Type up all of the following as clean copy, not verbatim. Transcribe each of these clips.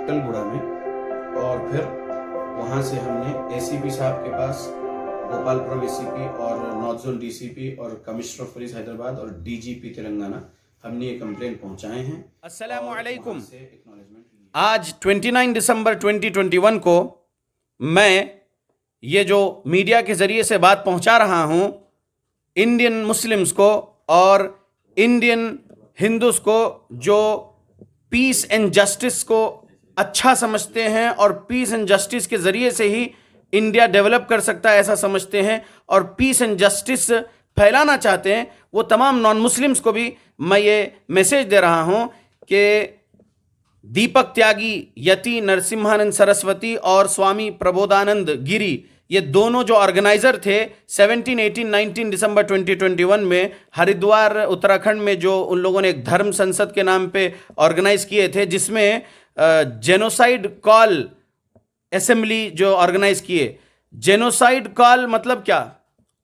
शक्कलगुड़ा में, और फिर वहाँ से हमने एसीपी साहब के पास, गोपालपुरम एसीपी और नॉर्थ जोन डीसीपी और कमिश्नर ऑफ पुलिस हैदराबाद और डीजीपी तेलंगाना, हमने ये कंप्लेंट पहुँचाए हैं। अस्सलामु अलैकुम। आज 29 दिसंबर 2021 को मैं ये जो मीडिया के ज़रिए से बात पहुंचा रहा हूं इंडियन मुस्लिम्स को और इंडियन हिंदूज़ को, जो पीस एंड जस्टिस को अच्छा समझते हैं और पीस एंड जस्टिस के ज़रिए से ही इंडिया डेवलप कर सकता है ऐसा समझते हैं और पीस एंड जस्टिस फैलाना चाहते हैं, वो तमाम नॉन मुस्लिम्स को भी मैं ये मैसेज दे रहा हूं कि दीपक त्यागी, यति नरसिम्हानंद सरस्वती और स्वामी प्रबोधानंद गिरी, ये दोनों जो ऑर्गेनाइजर थे 17, 18, 19 दिसंबर 2021 में हरिद्वार उत्तराखंड में, जो उन लोगों ने एक धर्म संसद के नाम पे ऑर्गेनाइज किए थे, जिसमें जेनोसाइड कॉल असेंबली जो ऑर्गेनाइज किए। जेनोसाइड कॉल मतलब क्या?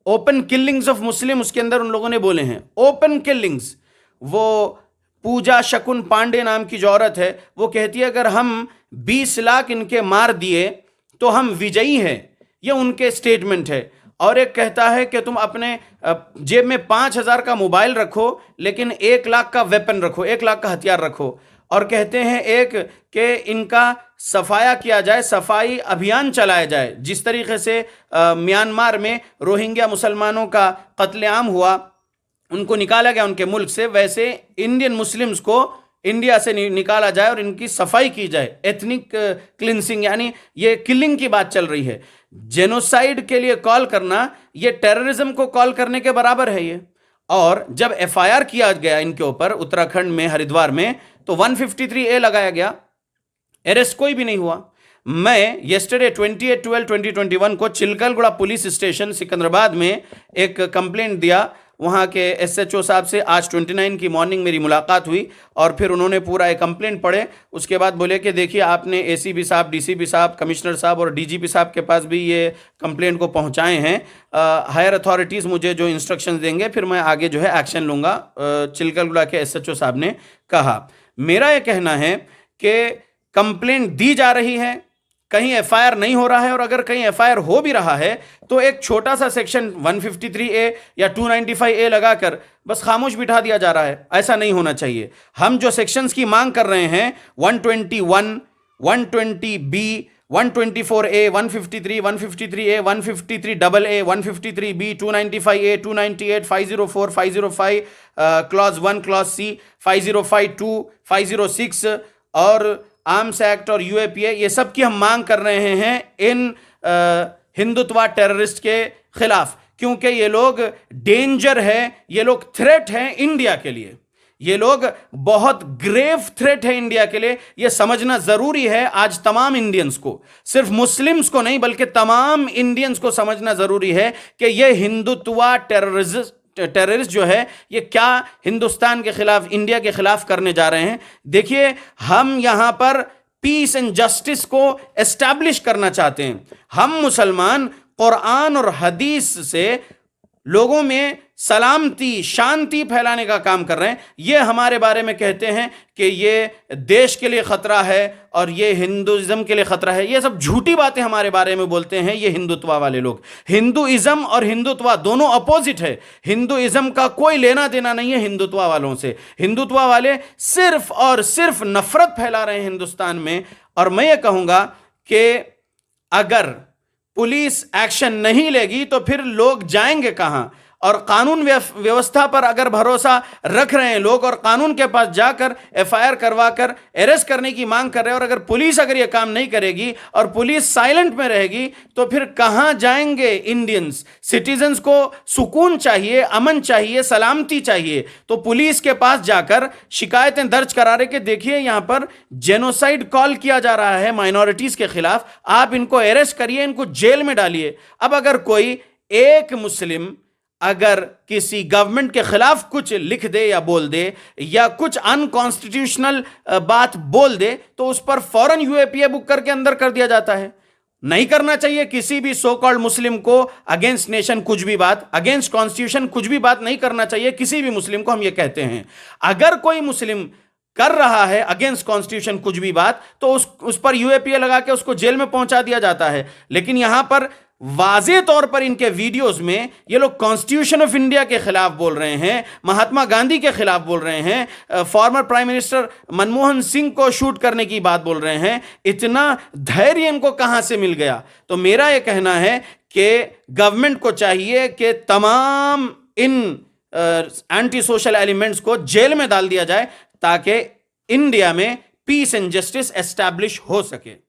ओपन किलिंग्स ऑफ मुस्लिम, उसके अंदर उन लोगों ने बोले हैं ओपन किलिंग्स। वो पूजा शकुन पांडे नाम की जो औरत है, वो कहती है अगर हम 20 लाख इनके मार दिए तो हम विजयी हैं, ये उनके स्टेटमेंट है। और एक कहता है कि तुम अपने जेब में 5,000 का मोबाइल रखो लेकिन 1 लाख का वेपन रखो, 1 लाख का हथियार रखो। और कहते हैं एक कि इनका सफाया किया जाए, सफाई अभियान चलाया जाए। जिस तरीके से म्यांमार में रोहिंग्या मुसलमानों का कत्लेआम हुआ, उनको निकाला गया उनके मुल्क से, वैसे इंडियन मुस्लिम्स को इंडिया से निकाला जाए और इनकी सफाई की जाए। एथनिक क्लिनसिंग, यानी ये किलिंग की बात चल रही है। जेनोसाइड के लिए कॉल करना ये टेररिज्म को कॉल करने के बराबर है ये। और जब एफआईआर किया गया इनके ऊपर उत्तराखंड में हरिद्वार में, तो 153A लगाया गया, अरेस्ट कोई भी नहीं हुआ। मैं येस्टरडे 28/12/2021 को चिलकलगुड़ा पुलिस स्टेशन सिकंदराबाद में एक कंप्लेंट दिया। वहाँ के एसएचओ साहब से आज 29 की मॉर्निंग मेरी मुलाकात हुई और फिर उन्होंने पूरा एक कंप्लेंट पढ़े। उसके बाद बोले कि देखिए आपने एसीपी साहब, डीसीपी साहब, कमिश्नर साहब और डीजीपी साहब के पास भी ये कंप्लेंट को पहुँचाए हैं। हायर अथॉरिटीज़ मुझे जो इंस्ट्रक्शंस देंगे फिर मैं आगे जो है एक्शन लूँगा, चिलकलगुड़ा के एसएचओ साहब ने कहा। मेरा ये कहना है कि कंप्लेंट दी जा रही है, कहीं एफआईआर नहीं हो रहा है, और अगर कहीं एफआईआर हो भी रहा है तो एक छोटा सा सेक्शन 153A या 295A लगाकर बस खामोश बिठा दिया जा रहा है। ऐसा नहीं होना चाहिए। हम जो सेक्शंस की मांग कर रहे हैं 121, 120B, 124A, 153, 153A, 153AA, 153B, 295A, 298, 504, 505, clause 1, clause C, 505, 2, 506 और आर्म्स एक्ट और यूएपीए, ये सब की हम मांग कर रहे हैं इन हिंदुत्व टेररिस्ट के खिलाफ, क्योंकि ये लोग डेंजर है, ये लोग थ्रेट हैं इंडिया के लिए। ये लोग बहुत ग्रेव थ्रेट है इंडिया के लिए। ये समझना जरूरी है आज तमाम इंडियंस को, सिर्फ मुस्लिम्स को नहीं बल्कि तमाम इंडियंस को समझना जरूरी है कि ये हिंदुत्व टेररिस्ट जो है ये क्या हिंदुस्तान के खिलाफ, इंडिया के खिलाफ करने जा रहे हैं। देखिए, हम यहां पर पीस एंड जस्टिस को एस्टैब्लिश करना चाहते हैं। हम मुसलमान कुरान और हदीस से लोगों में सलामती, शांति फैलाने का काम कर रहे हैं। ये हमारे बारे में कहते हैं कि ये देश के लिए खतरा है और ये हिंदुइज्म के लिए खतरा है। ये सब झूठी बातें हमारे बारे में बोलते हैं ये हिंदुत्व वाले लोग। हिंदुइज्म और हिंदुत्व दोनों अपोजिट है। हिंदुइज्म का कोई लेना देना नहीं है हिंदुत्व वालों से। हिंदुत्व वाले सिर्फ और सिर्फ नफरत फैला रहे हैं हिंदुस्तान में। और मैं ये कहूँगा कि अगर पुलिस एक्शन नहीं लेगी तो फिर लोग जाएंगे कहां? और कानून व्यवस्था पर अगर भरोसा रख रहे हैं लोग और कानून के पास जाकर एफआईआर करवाकर अरेस्ट करने की मांग कर रहे हैं, और अगर पुलिस अगर ये काम नहीं करेगी और पुलिस साइलेंट में रहेगी तो फिर कहां जाएंगे इंडियंस? सिटीजन्स को सुकून चाहिए, अमन चाहिए, सलामती चाहिए, तो पुलिस के पास जाकर शिकायतें दर्ज करा रहे कि देखिए यहां पर जेनोसाइड कॉल किया जा रहा है माइनॉरिटीज के खिलाफ, आप इनको अरेस्ट करिए, इनको जेल में डालिए। अब अगर कोई एक मुस्लिम अगर किसी गवर्नमेंट के खिलाफ कुछ लिख दे या बोल दे या कुछ अनकॉन्स्टिट्यूशनल बात बोल दे तो उस पर फौरन यूएपीए बुक करके अंदर कर दिया जाता है। नहीं करना चाहिए किसी भी सो कॉल्ड मुस्लिम को अगेंस्ट नेशन कुछ भी बात, अगेंस्ट कॉन्स्टिट्यूशन कुछ भी बात नहीं करना चाहिए किसी भी मुस्लिम को। हम ये कहते हैं अगर कोई मुस्लिम कर रहा है अगेंस्ट कॉन्स्टिट्यूशन कुछ भी बात, तो उस पर यूएपीए लगा के उसको जेल में पहुंचा दिया जाता है। लेकिन यहां पर वाज़े तौर पर इनके वीडियोस में ये लोग कॉन्स्टिट्यूशन ऑफ इंडिया के खिलाफ बोल रहे हैं, महात्मा गांधी के खिलाफ बोल रहे हैं, former prime minister Manmohan Singh को शूट करने की बात बोल रहे हैं। इतना धैर्य इनको कहां से मिल गया? तो मेरा यह कहना है कि गवर्नमेंट को चाहिए कि तमाम इन एंटी सोशल एलिमेंट्स को जेल में डाल दिया जाए ताकि इंडिया में पीस एंड जस्टिस एस्टैब्लिश हो सके।